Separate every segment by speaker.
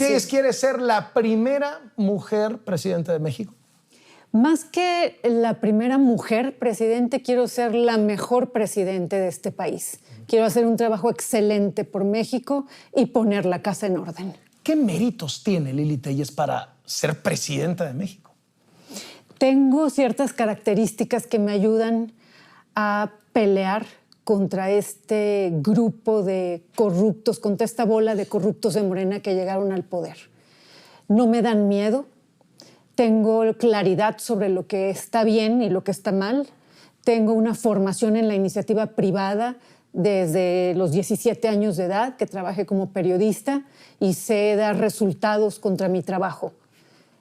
Speaker 1: Telles quiere ser la primera mujer presidenta de México.
Speaker 2: Más que la primera mujer presidente, quiero ser la mejor presidente de este país. Quiero hacer un trabajo excelente por México y poner la casa en orden.
Speaker 1: ¿Qué méritos tiene Lili Telles para ser presidenta de México?
Speaker 2: Tengo ciertas características que me ayudan a pelear contra este grupo de corruptos, contra esta bola de corruptos de Morena que llegaron al poder. No me dan miedo, tengo claridad sobre lo que está bien y lo que está mal, tengo una formación en la iniciativa privada desde los 17 años de edad, que trabajé como periodista y sé dar resultados contra mi trabajo.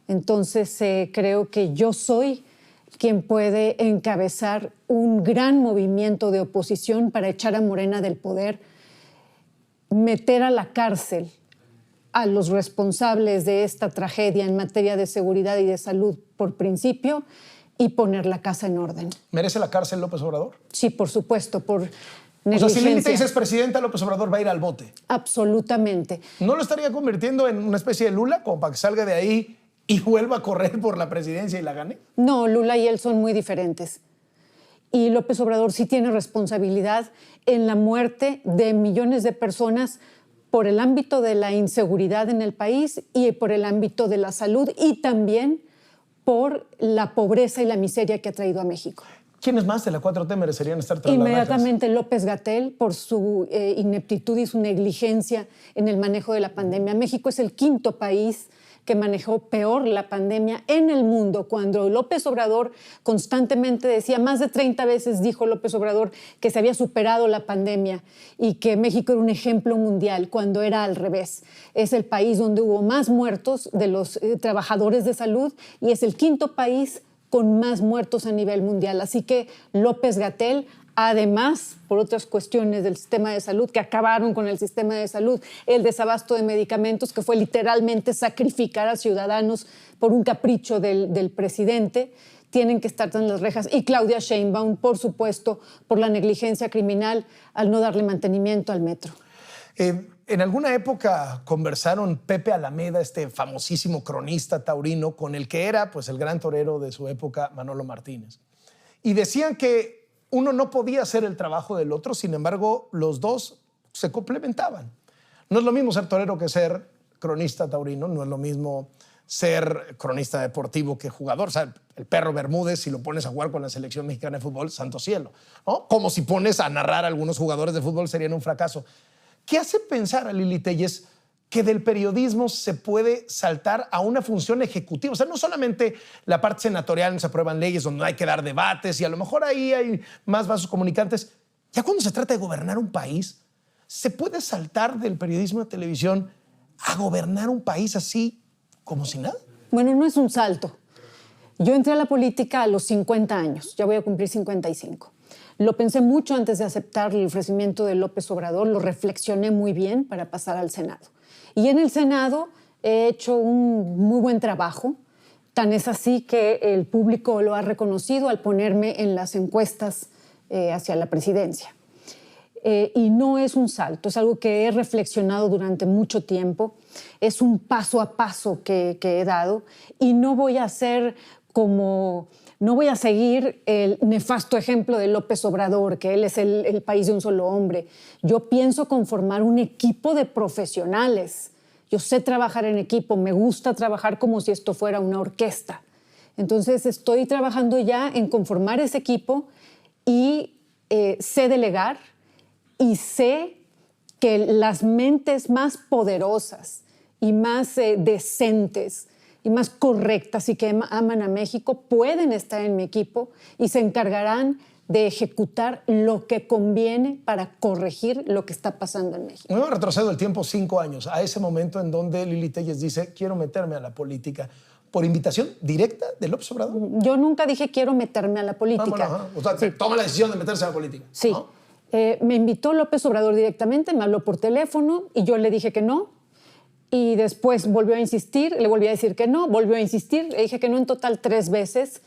Speaker 2: Entonces creo que yo soy quien puede encabezar un gran movimiento de oposición para echar a Morena del poder, meter a la cárcel a los responsables de esta tragedia en materia de seguridad y de salud por principio y poner la casa en orden.
Speaker 1: ¿Merece la cárcel López Obrador?
Speaker 2: Sí, por supuesto, por negligencia.
Speaker 1: O sea, si Lili Telles es presidenta, López Obrador va a ir al bote.
Speaker 2: Absolutamente.
Speaker 1: ¿No lo estaría convirtiendo en una especie de Lula, como para que salga de ahí y vuelva a correr por la presidencia y la gane?
Speaker 2: No, Lula y él son muy diferentes. Y López Obrador sí tiene responsabilidad en la muerte de millones de personas por el ámbito de la inseguridad en el país y por el ámbito de la salud y también por la pobreza y la miseria que ha traído a México.
Speaker 1: ¿Quiénes más de la 4T merecerían estar tras las rejas?
Speaker 2: Inmediatamente López-Gatell por su ineptitud y su negligencia en el manejo de la pandemia. México es el quinto país que manejó peor la pandemia en el mundo, cuando López Obrador constantemente decía, más de 30 veces dijo López Obrador que se había superado la pandemia y que México era un ejemplo mundial, cuando era al revés. Es el país donde hubo más muertos de los trabajadores de salud y es el quinto país con más muertos a nivel mundial. Así que López-Gatell, además, por otras cuestiones del sistema de salud que acabaron con el sistema de salud, el desabasto de medicamentos, que fue literalmente sacrificar a ciudadanos por un capricho del presidente, tienen que estar en las rejas. Y Claudia Sheinbaum, por supuesto, por la negligencia criminal al no darle mantenimiento al metro.
Speaker 1: En alguna época conversaron Pepe Alameda, este famosísimo cronista taurino, con el que era pues, el gran torero de su época, Manolo Martínez. Y decían que uno no podía hacer el trabajo del otro, sin embargo, los dos se complementaban. No es lo mismo ser torero que ser cronista taurino, no es lo mismo ser cronista deportivo que jugador. O sea, el Perro Bermúdez, si lo pones a jugar con la selección mexicana de fútbol, santo cielo, ¿no? Como si pones a narrar a algunos jugadores de fútbol, serían un fracaso. ¿Qué hace pensar a Lili Telles que del periodismo se puede saltar a una función ejecutiva? O sea, no solamente la parte senatorial donde se aprueban leyes, donde hay que dar debates y a lo mejor ahí hay más vasos comunicantes. Ya cuando se trata de gobernar un país, ¿se puede saltar del periodismo de televisión a gobernar un país así como si nada?
Speaker 2: Bueno, no es un salto. Yo entré a la política a los 50 años, ya voy a cumplir 55. Lo pensé mucho antes de aceptar el ofrecimiento de López Obrador, lo reflexioné muy bien para pasar al Senado. Y en el Senado he hecho un muy buen trabajo, tan es así que el público lo ha reconocido al ponerme en las encuestas hacia la presidencia. Y no es un salto, es algo que he reflexionado durante mucho tiempo, es un paso a paso que he dado y no voy a hacer como... No voy a seguir el nefasto ejemplo de López Obrador, que él es el país de un solo hombre. Yo pienso conformar un equipo de profesionales. Yo sé trabajar en equipo, me gusta trabajar como si esto fuera una orquesta. Entonces estoy trabajando ya en conformar ese equipo y sé delegar y sé que las mentes más poderosas y más decentes y más correctas y que aman a México pueden estar en mi equipo y se encargarán de ejecutar lo que conviene para corregir lo que está pasando en México.
Speaker 1: Yo retrocedo el tiempo 5 años, a ese momento en donde Lili Telles dice, quiero meterme a la política. ¿Por invitación directa de López Obrador?
Speaker 2: Yo nunca dije quiero meterme a la política.
Speaker 1: Bueno, o sea, sí. Toma la decisión de meterse a la política.
Speaker 2: Sí.
Speaker 1: ¿No?
Speaker 2: Me invitó López Obrador directamente, me habló por teléfono y yo le dije que no. Y después volvió a insistir, le volví a decir que no, volvió a insistir, le dije que no en total 3 veces.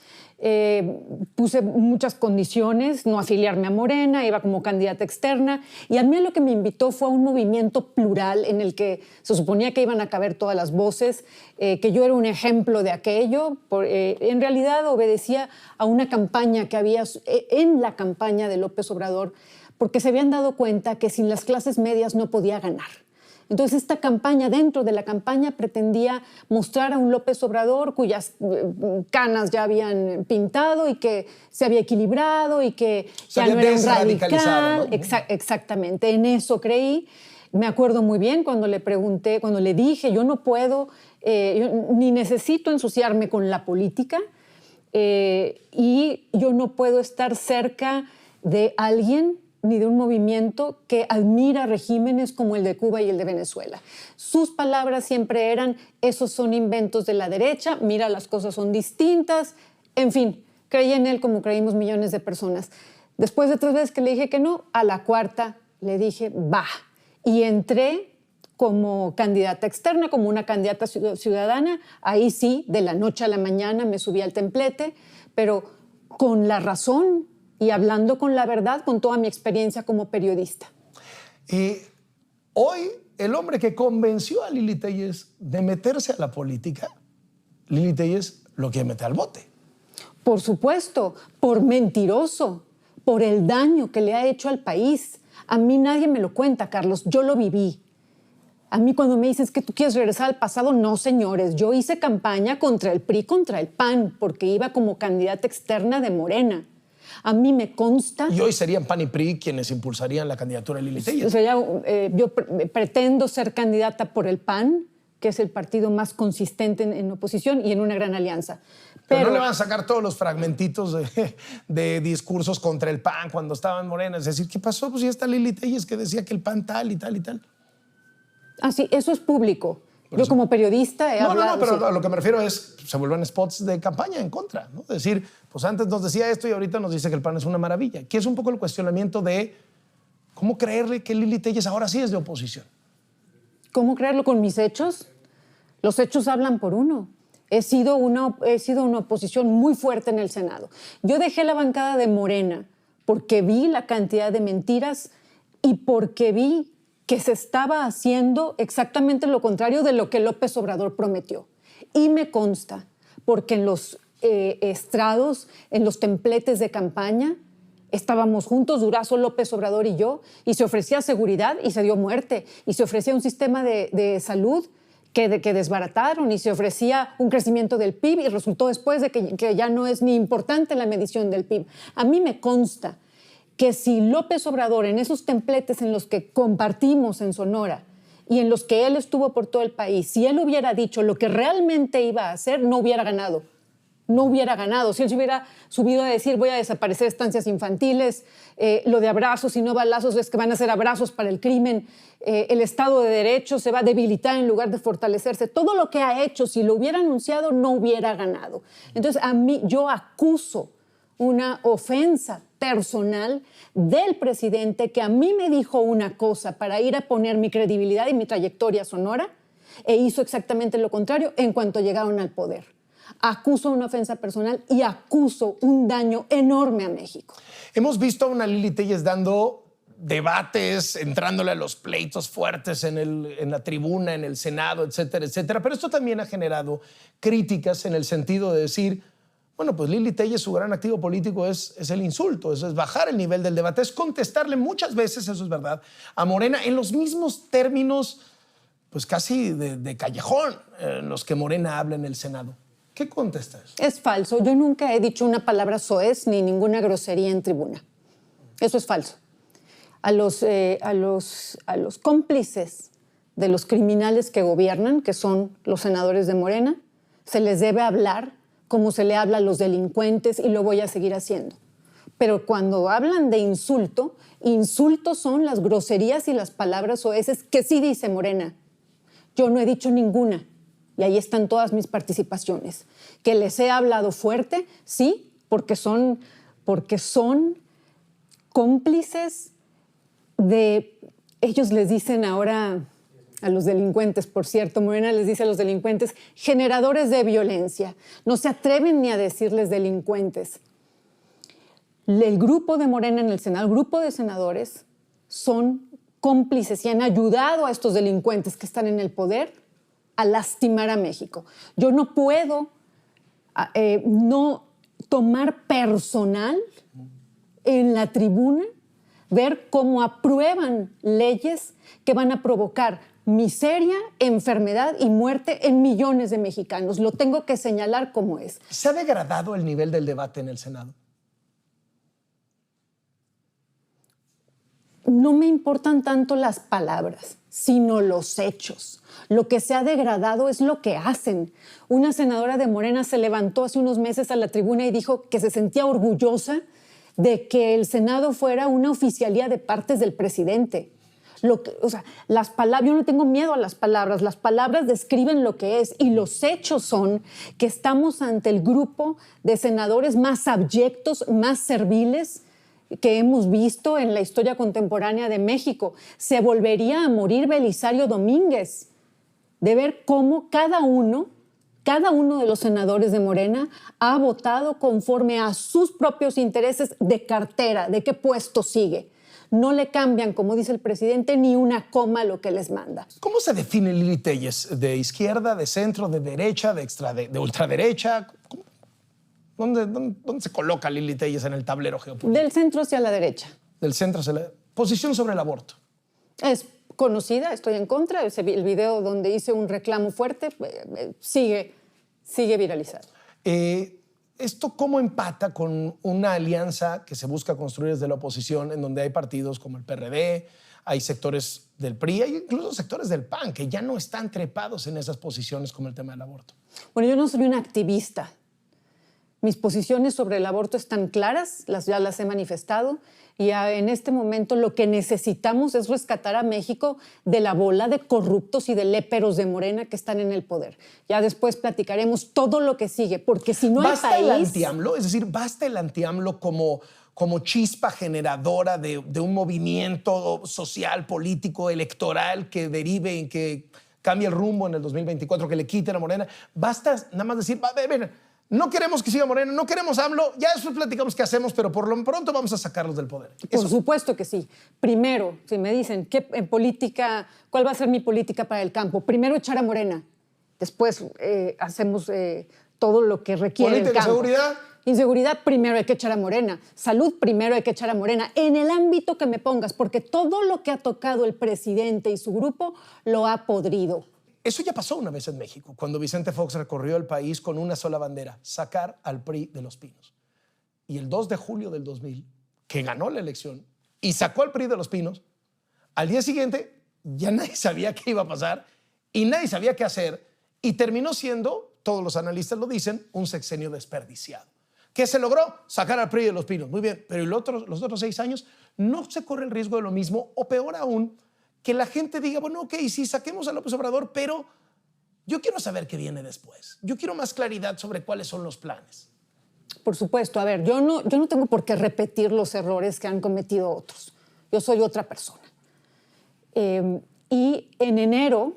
Speaker 2: Puse muchas condiciones, no afiliarme a Morena, iba como candidata externa, y a mí lo que me invitó fue a un movimiento plural en el que se suponía que iban a caber todas las voces, que yo era un ejemplo de aquello. En realidad obedecía a una campaña que había en la campaña de López Obrador, porque se habían dado cuenta que sin las clases medias no podía ganar. Entonces esta campaña, dentro de la campaña, pretendía mostrar a un López Obrador cuyas canas ya habían pintado y que se había equilibrado y que ya no era un radical.
Speaker 1: ¿No?
Speaker 2: Exactamente, en eso creí. Me acuerdo muy bien cuando le pregunté, cuando le dije, yo no puedo, ni necesito ensuciarme con la política y yo no puedo estar cerca de alguien ni de un movimiento que admira regímenes como el de Cuba y el de Venezuela. Sus palabras siempre eran, esos son inventos de la derecha, mira, las cosas son distintas. En fin, creí en él como creímos millones de personas. Después de 3 veces que le dije que no, a la cuarta le dije, va. Y entré como candidata externa, como una candidata ciudadana. Ahí sí, de la noche a la mañana me subí al templete, pero con la razón y hablando con la verdad, con toda mi experiencia como periodista.
Speaker 1: Y hoy, el hombre que convenció a Lili Téllez de meterse a la política, Lili Téllez lo quiere meter al bote.
Speaker 2: Por supuesto, por mentiroso, por el daño que le ha hecho al país. A mí nadie me lo cuenta, Carlos, yo lo viví. A mí cuando me dices que tú quieres regresar al pasado, no, señores. Yo hice campaña contra el PRI, contra el PAN, porque iba como candidata externa de Morena. A mí me consta...
Speaker 1: Y hoy serían PAN y PRI quienes impulsarían la candidatura de Lili Téllez.
Speaker 2: O sea, yo pretendo ser candidata por el PAN, que es el partido más consistente en oposición y en una gran alianza.
Speaker 1: Pero no le van a sacar todos los fragmentitos de discursos contra el PAN cuando estaba en Morena. Es decir, ¿qué pasó? Pues ya está Lili Téllez que decía que el PAN tal y tal y tal.
Speaker 2: Ah, sí, eso es público. Yo como periodista he hablado...
Speaker 1: No, pero
Speaker 2: sí.
Speaker 1: a lo que me refiero es, se vuelven spots de campaña en contra, ¿no? Es decir, pues antes nos decía esto y ahorita nos dice que el PAN es una maravilla. Que es un poco el cuestionamiento de cómo creerle que Lili Téllez ahora sí es de oposición.
Speaker 2: ¿Cómo creerlo con mis hechos? Los hechos hablan por uno. He sido una oposición muy fuerte en el Senado. Yo dejé la bancada de Morena porque vi la cantidad de mentiras y porque vi que se estaba haciendo exactamente lo contrario de lo que López Obrador prometió. Y me consta, porque en los estrados, en los templetes de campaña, estábamos juntos, Durazo, López Obrador y yo, y se ofrecía seguridad y se dio muerte, y se ofrecía un sistema de salud que desbarataron, y se ofrecía un crecimiento del PIB, y resultó después de que ya no es ni importante la medición del PIB. A mí me consta que si López Obrador, en esos templetes en los que compartimos en Sonora y en los que él estuvo por todo el país, si él hubiera dicho lo que realmente iba a hacer, no hubiera ganado. No hubiera ganado. Si él se hubiera subido a decir voy a desaparecer estancias infantiles, lo de abrazos y no balazos es que van a ser abrazos para el crimen, el Estado de Derecho se va a debilitar en lugar de fortalecerse. Todo lo que ha hecho, si lo hubiera anunciado, no hubiera ganado. Entonces, a mí, yo acuso una ofensa personal del presidente que a mí me dijo una cosa para ir a poner mi credibilidad y mi trayectoria sonora e hizo exactamente lo contrario en cuanto llegaron al poder. Acuso una ofensa personal y acuso un daño enorme a México.
Speaker 1: Hemos visto a una Lili Téllez dando debates, entrándole a los pleitos fuertes en la tribuna, en el Senado, etcétera, etcétera. Pero esto también ha generado críticas en el sentido de decir, bueno, pues Lili Téllez, su gran activo político es el insulto, eso es bajar el nivel del debate, es contestarle muchas veces, eso es verdad, a Morena en los mismos términos, pues casi de callejón, en los que Morena habla en el Senado. ¿Qué contestas?
Speaker 2: Es falso. Yo nunca he dicho una palabra soez ni ninguna grosería en tribuna. Eso es falso. A los cómplices de los criminales que gobiernan, que son los senadores de Morena, se les debe hablar como se le habla a los delincuentes y lo voy a seguir haciendo. Pero cuando hablan de insulto, insultos son las groserías y las palabras soeces que sí dice Morena. Yo no he dicho ninguna. Y ahí están todas mis participaciones. Que les he hablado fuerte, sí, porque son cómplices de... Ellos les dicen ahora a los delincuentes, por cierto. Morena les dice a los delincuentes generadores de violencia. No se atreven ni a decirles delincuentes. El grupo de Morena en el Senado, el grupo de senadores, son cómplices y han ayudado a estos delincuentes que están en el poder a lastimar a México. Yo no puedo no tomar personal en la tribuna, ver cómo aprueban leyes que van a provocar miseria, enfermedad y muerte en millones de mexicanos. Lo tengo que señalar como es.
Speaker 1: ¿Se ha degradado el nivel del debate en el Senado?
Speaker 2: No me importan tanto las palabras, sino los hechos. Lo que se ha degradado es lo que hacen. Una senadora de Morena se levantó hace unos meses a la tribuna y dijo que se sentía orgullosa de que el Senado fuera una oficialía de partes del presidente. Las palabras, yo no tengo miedo a las palabras describen lo que es, y los hechos son que estamos ante el grupo de senadores más abyectos, más serviles que hemos visto en la historia contemporánea de México. Se volvería a morir Belisario Domínguez de ver cómo cada uno de los senadores de Morena ha votado conforme a sus propios intereses de cartera, de qué puesto sigue. No le cambian, como dice el presidente, ni una coma a lo que les manda.
Speaker 1: ¿Cómo se define Lili Téllez? ¿De izquierda, de centro, de derecha, de ultraderecha? ¿Dónde se coloca Lili Téllez en el tablero geopolítico?
Speaker 2: Del centro hacia la derecha.
Speaker 1: Del centro hacia la... Posición sobre el aborto.
Speaker 2: Es conocida, estoy en contra. El video donde hice un reclamo fuerte sigue viralizado.
Speaker 1: ¿Esto cómo empata con una alianza que se busca construir desde la oposición, en donde hay partidos como el PRD, hay sectores del PRI, hay incluso sectores del PAN que ya no están trepados en esas posiciones como el tema del aborto?
Speaker 2: Bueno, yo no soy una activista. Mis posiciones sobre el aborto están claras, ya las he manifestado, y en este momento lo que necesitamos es rescatar a México de la bola de corruptos y de léperos de Morena que están en el poder. Ya después platicaremos todo lo que sigue, porque si no hay país...
Speaker 1: ¿Basta el anti-AMLO? Es decir, ¿basta el anti-AMLO como chispa generadora de un movimiento social, político, electoral que derive en que cambie el rumbo en el 2024, que le quiten a Morena? ¿Basta nada más decir, no queremos que siga Morena, no queremos AMLO, ya después platicamos qué hacemos, pero por lo pronto vamos a sacarlos del poder?
Speaker 2: Por supuesto que sí. Primero, si me dicen en política, ¿cuál va a ser mi política para el campo? Primero echar a Morena, después hacemos todo lo que requiere el campo.
Speaker 1: ¿Seguridad?
Speaker 2: Inseguridad, primero hay que echar a Morena. Salud, primero hay que echar a Morena. En el ámbito que me pongas, porque todo lo que ha tocado el presidente y su grupo lo ha podrido.
Speaker 1: Eso ya pasó una vez en México, cuando Vicente Fox recorrió el país con una sola bandera: sacar al PRI de Los Pinos. Y el 2 de julio del 2000, que ganó la elección y sacó al PRI de Los Pinos, al día siguiente ya nadie sabía qué iba a pasar y nadie sabía qué hacer, y terminó siendo, todos los analistas lo dicen, un sexenio desperdiciado. ¿Qué se logró? Sacar al PRI de Los Pinos. Muy bien, pero los otros 6 años no se corre el riesgo de lo mismo, o peor aún, que la gente diga, bueno, ok, sí, saquemos a López Obrador, pero yo quiero saber qué viene después. Yo quiero más claridad sobre cuáles son los planes.
Speaker 2: Por supuesto. A ver, yo no tengo por qué repetir los errores que han cometido otros. Yo soy otra persona. Y en enero,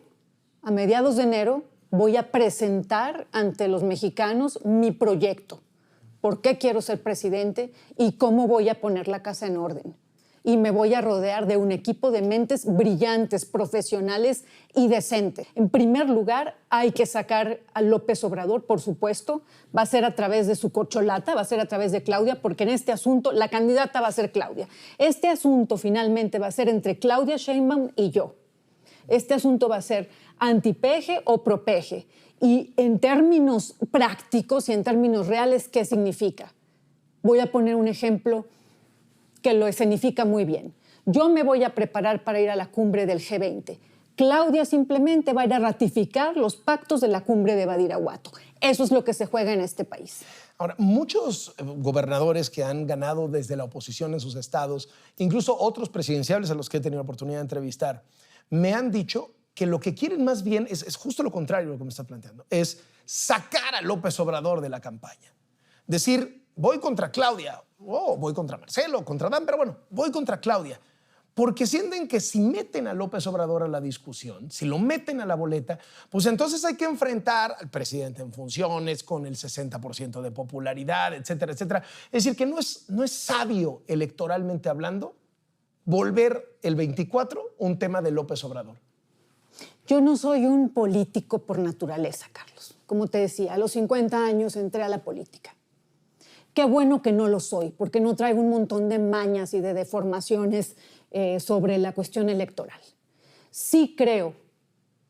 Speaker 2: a mediados de enero, voy a presentar ante los mexicanos mi proyecto. ¿Por qué quiero ser presidente y cómo voy a poner la casa en orden? Y me voy a rodear de un equipo de mentes brillantes, profesionales y decentes. En primer lugar, hay que sacar a López Obrador, por supuesto. Va a ser a través de su corcholata, va a ser a través de Claudia, porque en este asunto la candidata va a ser Claudia. Este asunto finalmente va a ser entre Claudia Sheinbaum y yo. Este asunto va a ser antipeje o propeje. Y en términos prácticos y en términos reales, ¿qué significa? Voy a poner un ejemplo que lo escenifica muy bien. Yo me voy a preparar para ir a la cumbre del G20. Claudia simplemente va a ir a ratificar los pactos de la cumbre de Badiraguato. Eso es lo que se juega en este país.
Speaker 1: Ahora, muchos gobernadores que han ganado desde la oposición en sus estados, incluso otros presidenciables a los que he tenido la oportunidad de entrevistar, me han dicho que lo que quieren más bien es justo lo contrario de lo que me está planteando. Es sacar a López Obrador de la campaña. Decir, voy contra Claudia, voy contra Marcelo, contra Dan, pero bueno, voy contra Claudia. porque sienten que si meten a López Obrador a la discusión, si lo meten a la boleta, pues entonces hay que enfrentar al presidente en funciones con el 60% de popularidad, etcétera, etcétera. Es decir, que no es sabio electoralmente hablando volver el 24 un tema de López Obrador.
Speaker 2: Yo no soy un político por naturaleza, Carlos. Como te decía, a los 50 años entré a la política. Qué bueno que no lo soy, porque no traigo un montón de mañas y de deformaciones sobre la cuestión electoral. Sí creo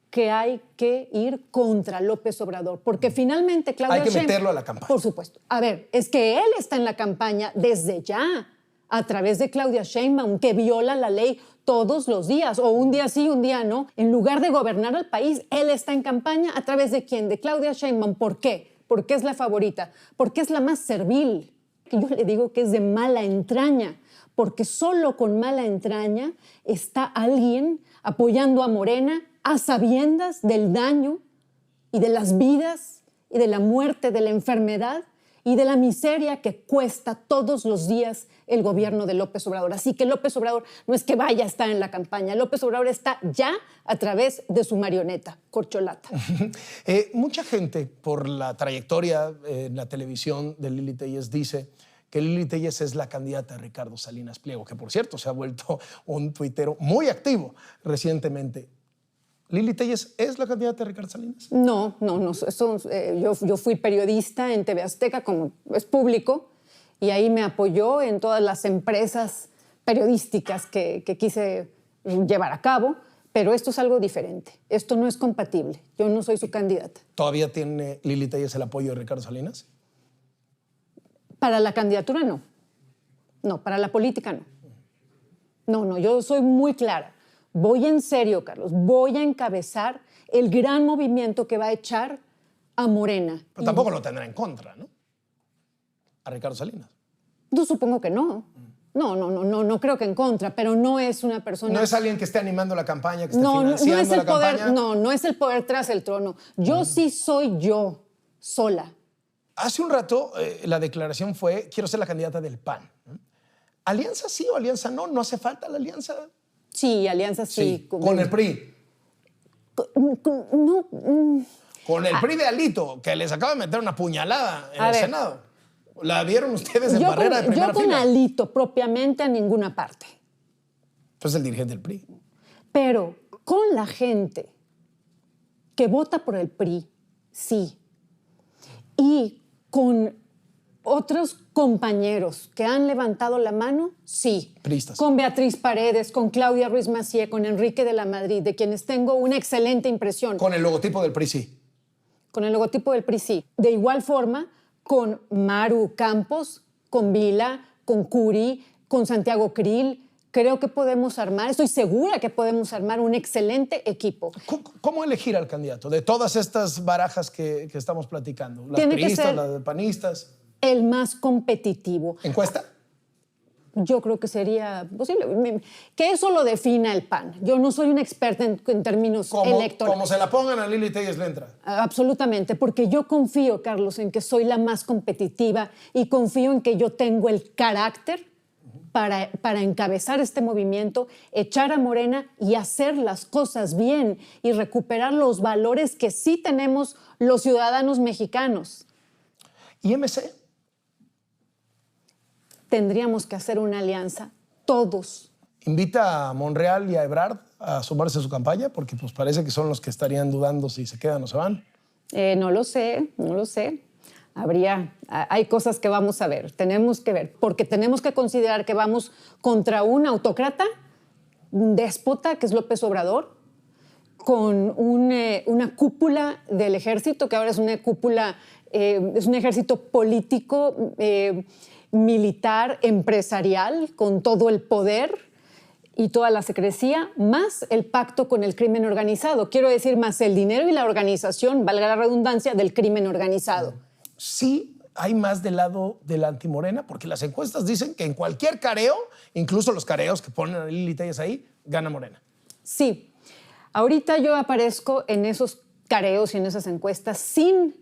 Speaker 2: que hay que ir contra López Obrador, porque finalmente Claudia
Speaker 1: Hay que
Speaker 2: Sheinbaum,
Speaker 1: meterlo a la campaña.
Speaker 2: Por supuesto. A ver, es que él está en la campaña desde ya, a través de Claudia Sheinbaum, que viola la ley todos los días, o un día sí, un día no. En lugar de gobernar al país, él está en campaña ¿a través de quién? De Claudia Sheinbaum. ¿Por qué? Porque es la favorita, porque es la más servil. Yo le digo que es de mala entraña, porque solo con mala entraña está alguien apoyando a Morena a sabiendas del daño y de las vidas y de la muerte, de la enfermedad y de la miseria que cuesta todos los días el gobierno de López Obrador. Así que López Obrador no es que vaya a estar en la campaña, López Obrador está ya a través de su marioneta, corcholata.
Speaker 1: Mucha gente, por la trayectoria en la televisión de Lili Téllez, dice que Lili Téllez es la candidata de Ricardo Salinas Pliego, que por cierto se ha vuelto un tuitero muy activo recientemente. ¿Lili Téllez es la candidata de Ricardo Salinas?
Speaker 2: No. Yo fui periodista en TV Azteca, como es público, y ahí me apoyó en todas las empresas periodísticas que quise llevar a cabo, pero esto es algo diferente. Esto no es compatible. Yo no soy su candidata.
Speaker 1: ¿Todavía tiene Lili Téllez el apoyo de Ricardo Salinas?
Speaker 2: Para la candidatura, no. No, para la política, no. No, yo soy muy clara. Voy en serio, Carlos. Voy a encabezar el gran movimiento que va a echar a Morena.
Speaker 1: Pero tampoco lo tendrá en contra, ¿no? A Ricardo Salinas.
Speaker 2: Yo supongo que no. No creo que en contra, pero no es una persona...
Speaker 1: No es alguien que esté animando la campaña, que esté financiando
Speaker 2: no es el
Speaker 1: la
Speaker 2: poder,
Speaker 1: campaña.
Speaker 2: no es el poder tras el trono. Yo sí soy yo, sola.
Speaker 1: Hace un rato la declaración fue, quiero ser la candidata del PAN. ¿Alianza sí o alianza no? ¿No hace falta la alianza?
Speaker 2: Sí, alianza sí.
Speaker 1: Con el PRI.
Speaker 2: No.
Speaker 1: Con el PRI de Alito, que les acaba de meter una puñalada en el Senado. ¿La vieron ustedes en barrera de primera fila?
Speaker 2: Yo con Alito propiamente a ninguna parte.
Speaker 1: Pues el dirigente del PRI.
Speaker 2: Pero con la gente que vota por el PRI, sí. Y con otros compañeros que han levantado la mano, sí.
Speaker 1: Priistas.
Speaker 2: Con Beatriz Paredes, con Claudia Ruiz Massieu, con Enrique de la Madrid, de quienes tengo una excelente impresión.
Speaker 1: Con el logotipo del PRI, sí.
Speaker 2: Con el logotipo del PRI, sí. De igual forma, con Maru Campos, con Vila, con Curi, con Santiago Krill. Creo que podemos armar, estoy segura que podemos armar un excelente equipo.
Speaker 1: ¿Cómo elegir al candidato de todas estas barajas que estamos platicando? Las
Speaker 2: Tiene que
Speaker 1: priistas,
Speaker 2: ser
Speaker 1: las panistas.
Speaker 2: El más competitivo.
Speaker 1: ¿Encuesta?
Speaker 2: Yo creo que sería posible. Que eso lo defina el PAN. Yo no soy una experta en términos electorales.
Speaker 1: Como se la pongan a Lili Téllez le entra.
Speaker 2: Absolutamente, porque yo confío, Carlos, en que soy la más competitiva y confío en que yo tengo el carácter para encabezar este movimiento, echar a Morena y hacer las cosas bien y recuperar los valores que sí tenemos los ciudadanos mexicanos.
Speaker 1: ¿Y MC?
Speaker 2: Tendríamos que hacer una alianza, todos.
Speaker 1: ¿Invita a Monreal y a Ebrard a sumarse a su campaña? Porque pues parece que son los que estarían dudando si se quedan o se van.
Speaker 2: No lo sé. Hay cosas que vamos a ver, tenemos que ver, porque tenemos que considerar que vamos contra un autócrata, un déspota, que es López Obrador, con una cúpula del ejército, que ahora es una cúpula, es un ejército político, militar, empresarial, con todo el poder y toda la secrecía, más el pacto con el crimen organizado. Quiero decir, más el dinero y la organización, valga la redundancia, del crimen organizado.
Speaker 1: Sí hay más del lado de la antimorena, porque las encuestas dicen que en cualquier careo, incluso los careos que ponen a Lili Téllez ahí, gana Morena.
Speaker 2: Sí. Ahorita yo aparezco en esos careos y en esas encuestas sin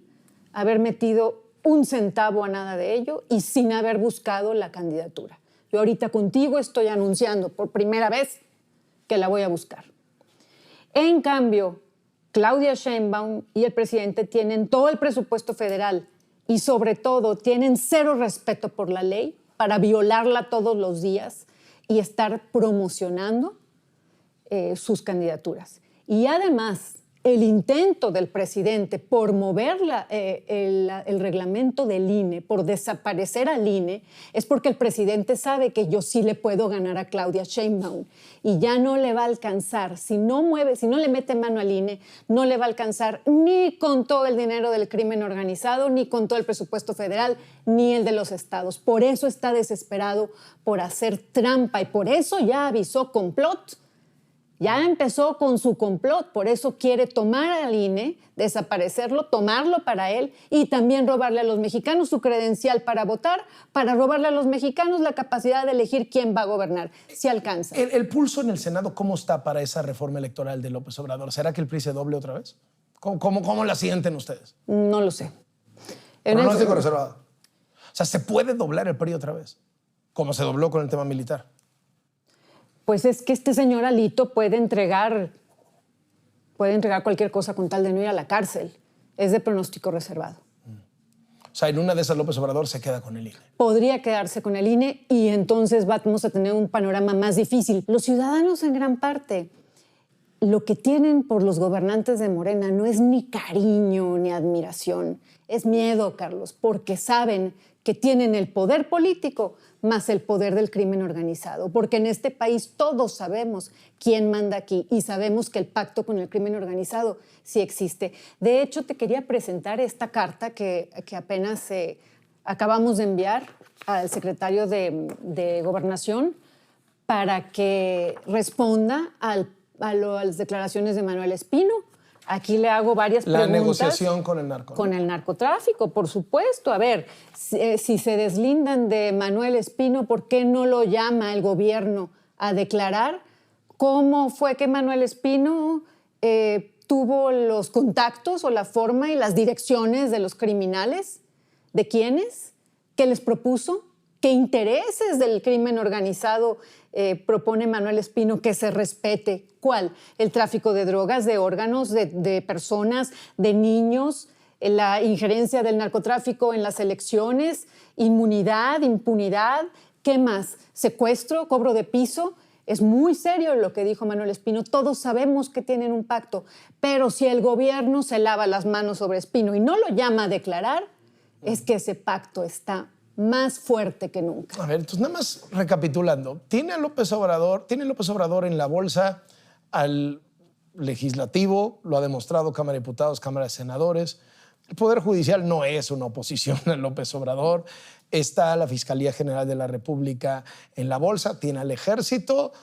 Speaker 2: haber metido un centavo a nada de ello y sin haber buscado la candidatura. Yo ahorita contigo estoy anunciando por primera vez que la voy a buscar. En cambio, Claudia Sheinbaum y el presidente tienen todo el presupuesto federal y sobre todo tienen cero respeto por la ley para violarla todos los días y estar promocionando sus candidaturas. Y además, el intento del presidente por mover el reglamento del INE, por desaparecer al INE, es porque el presidente sabe que yo sí le puedo ganar a Claudia Sheinbaum y ya no le va a alcanzar. Si no le mete mano al INE, no le va a alcanzar ni con todo el dinero del crimen organizado, ni con todo el presupuesto federal, ni el de los estados. Por eso está desesperado por hacer trampa y por eso ya avisó complot. Ya empezó con su complot, por eso quiere tomar al INE, desaparecerlo, tomarlo para él y también robarle a los mexicanos su credencial para votar, para robarle a los mexicanos la capacidad de elegir quién va a gobernar, si alcanza.
Speaker 1: ¿El pulso en el Senado cómo está para esa reforma electoral de López Obrador? ¿Será que el PRI se doble otra vez? ¿Cómo la sienten ustedes?
Speaker 2: No lo sé.
Speaker 1: Pronóstico reservado. O sea, ¿se puede doblar el PRI otra vez? Como se dobló con el tema militar.
Speaker 2: Pues es que este señor Alito puede entregar cualquier cosa con tal de no ir a la cárcel. Es de pronóstico reservado.
Speaker 1: O sea, en una de esas López Obrador se queda con el INE.
Speaker 2: Podría quedarse con el INE y entonces vamos a tener un panorama más difícil. Los ciudadanos en gran parte lo que tienen por los gobernantes de Morena no es ni cariño ni admiración, es miedo, Carlos, porque saben que tienen el poder político más el poder del crimen organizado, porque en este país todos sabemos quién manda aquí y sabemos que el pacto con el crimen organizado sí existe. De hecho, te quería presentar esta carta que apenas acabamos de enviar al secretario de Gobernación para que responda a las declaraciones de Manuel Espino. Aquí le hago varias preguntas.
Speaker 1: La negociación con el narcotráfico.
Speaker 2: Con el narcotráfico, por supuesto. A ver, si se deslindan de Manuel Espino, ¿por qué no lo llama el gobierno a declarar? ¿Cómo fue que Manuel Espino tuvo los contactos o la forma y las direcciones de los criminales? ¿De quiénes? ¿Qué les propuso? ¿Qué intereses del crimen organizado propone Manuel Espino que se respete? ¿Cuál? El tráfico de drogas, de órganos, de personas, de niños, la injerencia del narcotráfico en las elecciones, inmunidad, impunidad, ¿qué más? Secuestro, cobro de piso. Es muy serio lo que dijo Manuel Espino. Todos sabemos que tienen un pacto, pero si el gobierno se lava las manos sobre Espino y no lo llama a declarar, es que ese pacto está más fuerte que nunca.
Speaker 1: A ver, entonces nada más recapitulando. ¿Tiene López Obrador en la bolsa al legislativo? Lo ha demostrado Cámara de Diputados, Cámara de Senadores. El Poder Judicial no es una oposición a López Obrador. Está la Fiscalía General de la República en la bolsa. Tiene al Ejército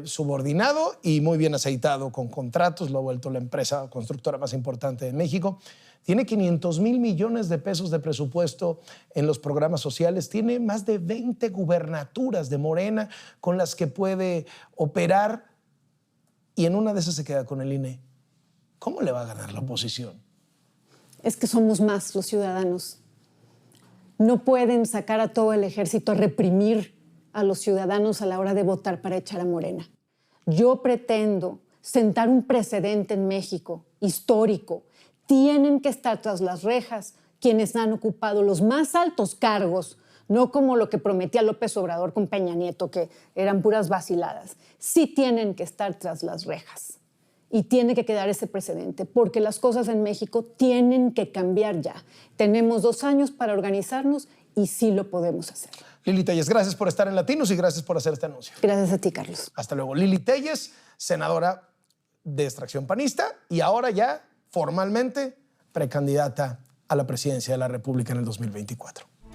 Speaker 1: subordinado y muy bien aceitado con contratos. Lo ha vuelto la empresa constructora más importante de México. Tiene 500,000 millones de pesos de presupuesto en los programas sociales. Tiene más de 20 gubernaturas de Morena con las que puede operar y en una de esas se queda con el INE. ¿Cómo le va a ganar la oposición?
Speaker 2: Es que somos más los ciudadanos. No pueden sacar a todo el ejército a reprimir a los ciudadanos a la hora de votar para echar a Morena. Yo pretendo sentar un precedente en México histórico. Tienen que estar tras las rejas quienes han ocupado los más altos cargos, no como lo que prometía López Obrador con Peña Nieto, que eran puras vaciladas. Sí tienen que estar tras las rejas y tiene que quedar ese precedente, porque las cosas en México tienen que cambiar ya. Tenemos 2 años para organizarnos y sí lo podemos hacer.
Speaker 1: Lili Téllez, gracias por estar en Latinos y gracias por hacer este anuncio.
Speaker 2: Gracias a ti, Carlos.
Speaker 1: Hasta luego. Lili Téllez, senadora de extracción panista y ahora ya formalmente precandidata a la presidencia de la República en el 2024.